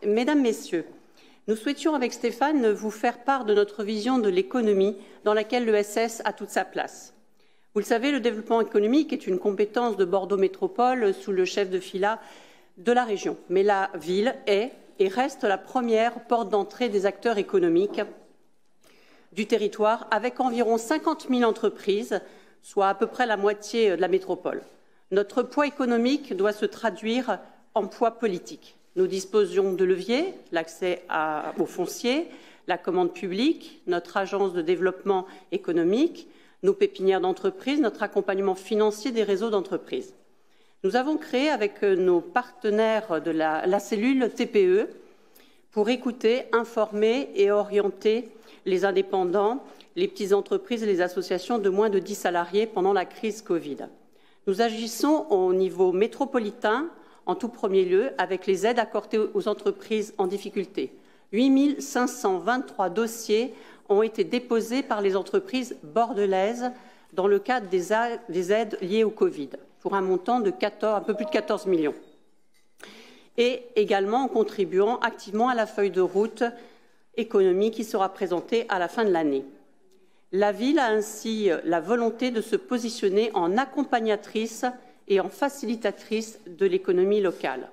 Mesdames, Messieurs, nous souhaitions avec Stéphane vous faire part de notre vision de l'économie dans laquelle l'ESS a toute sa place. Vous le savez, le développement économique est une compétence de Bordeaux Métropole sous le chef de fila de la région. Mais la ville est et reste la première porte d'entrée des acteurs économiques du territoire, avec environ 50 000 entreprises, soit à peu près la moitié de la métropole. Notre poids économique doit se traduire en poids politique. Nous disposions de leviers, l'accès au foncier, la commande publique, notre agence de développement économique, nos pépinières d'entreprises, notre accompagnement financier des réseaux d'entreprises. Nous avons créé avec nos partenaires de la cellule TPE pour écouter, informer et orienter les indépendants, les petites entreprises et les associations de moins de 10 salariés pendant la crise Covid. Nous agissons au niveau métropolitain, en tout premier lieu, avec les aides accordées aux entreprises en difficulté. 8 523 dossiers ont été déposés par les entreprises bordelaises dans le cadre des aides liées au Covid, pour un montant de un peu plus de 14 millions. Et également en contribuant activement à la feuille de route économique qui sera présentée à la fin de l'année. La ville a ainsi la volonté de se positionner en accompagnatrice et en facilitatrice de l'économie locale.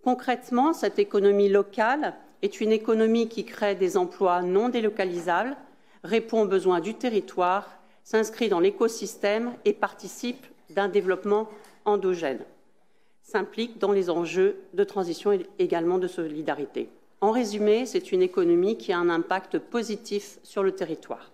Concrètement, cette économie locale est une économie qui crée des emplois non délocalisables, répond aux besoins du territoire, s'inscrit dans l'écosystème et participe d'un développement endogène, s'implique dans les enjeux de transition et également de solidarité. En résumé, c'est une économie qui a un impact positif sur le territoire.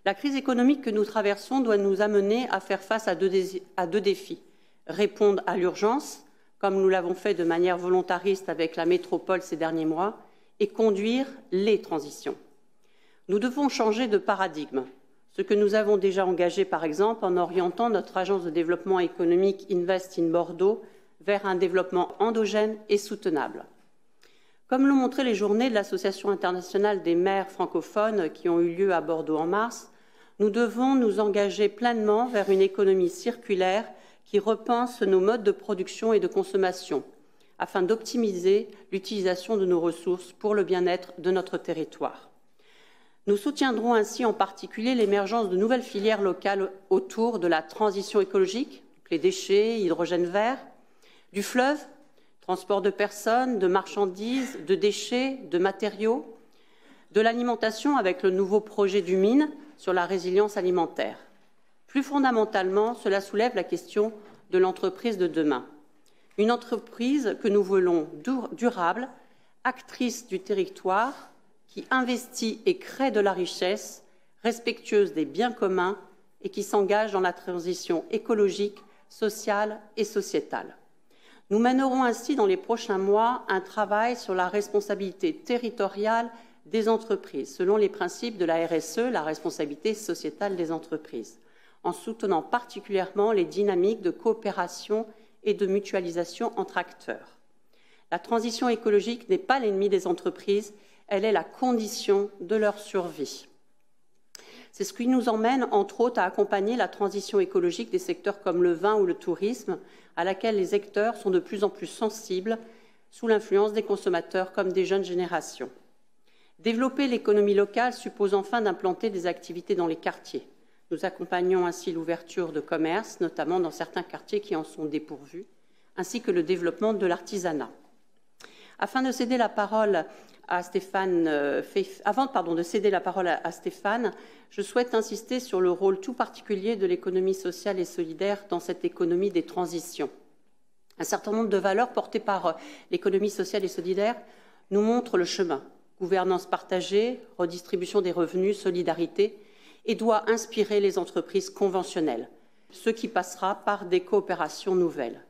La crise économique que nous traversons doit nous amener à faire face à deux défis. Répondre à l'urgence, comme nous l'avons fait de manière volontariste avec la métropole ces derniers mois, et conduire les transitions. Nous devons changer de paradigme, ce que nous avons déjà engagé par exemple en orientant notre agence de développement économique Invest in Bordeaux vers un développement endogène et soutenable. Comme l'ont montré les journées de l'Association internationale des maires francophones qui ont eu lieu à Bordeaux en mars, nous devons nous engager pleinement vers une économie circulaire qui repense nos modes de production et de consommation afin d'optimiser l'utilisation de nos ressources pour le bien-être de notre territoire. Nous soutiendrons ainsi en particulier l'émergence de nouvelles filières locales autour de la transition écologique, les déchets, hydrogène vert, du fleuve, transport de personnes, de marchandises, de déchets, de matériaux, de l'alimentation avec le nouveau projet du mine sur la résilience alimentaire. Plus fondamentalement, cela soulève la question de l'entreprise de demain. Une entreprise que nous voulons durable, actrice du territoire, qui investit et crée de la richesse, respectueuse des biens communs et qui s'engage dans la transition écologique, sociale et sociétale. Nous mènerons ainsi dans les prochains mois un travail sur la responsabilité territoriale des entreprises, selon les principes de la RSE, la responsabilité sociétale des entreprises, en soutenant particulièrement les dynamiques de coopération et de mutualisation entre acteurs. La transition écologique n'est pas l'ennemi des entreprises, elle est la condition de leur survie. C'est ce qui nous emmène, entre autres, à accompagner la transition écologique des secteurs comme le vin ou le tourisme, à laquelle les acteurs sont de plus en plus sensibles sous l'influence des consommateurs comme des jeunes générations. Développer l'économie locale suppose enfin d'implanter des activités dans les quartiers. Nous accompagnons ainsi l'ouverture de commerces, notamment dans certains quartiers qui en sont dépourvus, ainsi que le développement de l'artisanat. Afin de céder la parole à Stéphane, je souhaite insister sur le rôle tout particulier de l'économie sociale et solidaire dans cette économie des transitions. Un certain nombre de valeurs portées par l'économie sociale et solidaire nous montrent le chemin. Gouvernance partagée, redistribution des revenus, solidarité, et doit inspirer les entreprises conventionnelles, ce qui passera par des coopérations nouvelles.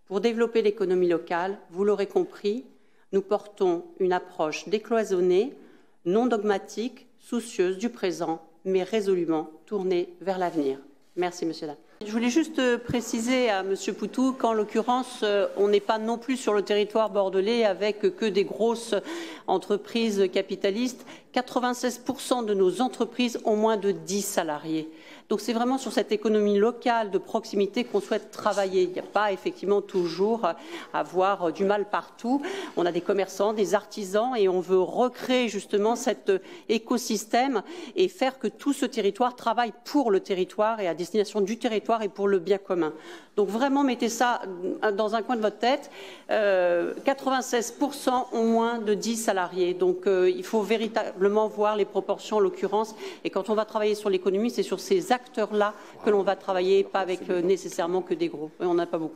Pour développer l'économie locale, vous l'aurez compris, nous portons une approche décloisonnée, non dogmatique, soucieuse du présent, mais résolument tournée vers l'avenir. Merci, monsieur. Je voulais juste préciser à monsieur Poutou qu'en l'occurrence, on n'est pas non plus sur le territoire bordelais avec que des grosses entreprises capitalistes, 96% de nos entreprises ont moins de 10 salariés. Donc c'est vraiment sur cette économie locale de proximité qu'on souhaite travailler. Il n'y a pas effectivement toujours à avoir du mal partout. On a des commerçants, des artisans et on veut recréer justement cet écosystème et faire que tout ce territoire travaille pour le territoire et à destination du territoire et pour le bien commun. Donc vraiment mettez ça dans un coin de votre tête. 96% ont moins de 10 salariés. Donc il faut véritablement voir les proportions en l'occurrence. Et quand on va travailler sur l'économie, c'est sur ces acteurs-là que l'on va travailler, pas avec nécessairement que des gros. Et on n'a pas beaucoup.